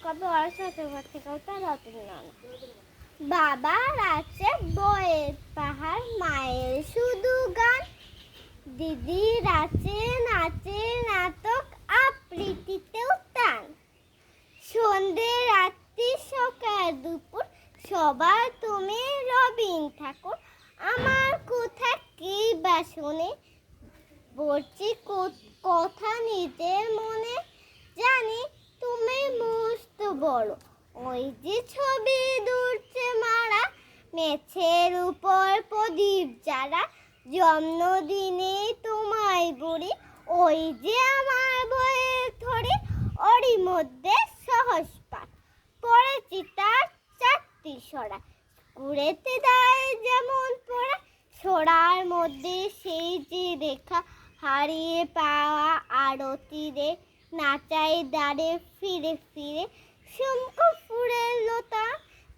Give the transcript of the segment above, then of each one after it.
কবে ওর সাথে ঘর থেকে তাড়াতাড়ি না বাবার আছে বইয়ের পাহাড়, মায়ের শুধু গান, দিদির আছে নাচে নাটক, আবৃত্তিতেও টান। সন্ধে রাত্রি সকাল দুপুর সবার তুমি রবীন ঠাকুর। আমার কথা কি বা শোনে, বলছি কথা নিজের মনে, জানি তুমি মস্ত বড়। ওই যে ছবি দূরছে মারা, মেছের উপর প্রদীপ যারা, জন্মদিনে তোমায় বুড়ি, ওই যে আমার বইয়ের থরি, ওরই মধ্যে সহজ পাঠ পড়েছি তার 4টি সরা। স্কুলেতে দেয় যেমন পড়া, সরার মধ্যে সেই যে রেখা, হারিয়ে পাওয়া আরতি রে, নাচাই দাঁড়ে ফিরে ফিরে, শঙ্খ ফুলের লতা,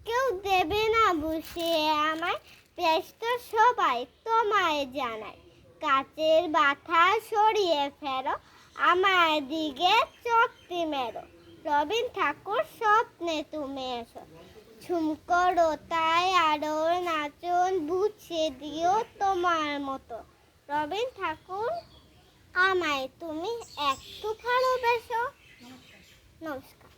কেউ দেবে না বসে আমায়, ব্যস্ত সবাই তোমায় জানায়, কাচের বাটা সরিয়ে ফেরো, আমার দিকে চোখটি মেরো, রবীন ঠাকুর স্বপ্নে তুমি এসো, ঝুমকো তাই আলোর নাচন বুঝে দিও তোমার মতো, রবীন ঠাকুর আমায় তুমি একটু ভালোবেসো। নমস্কার।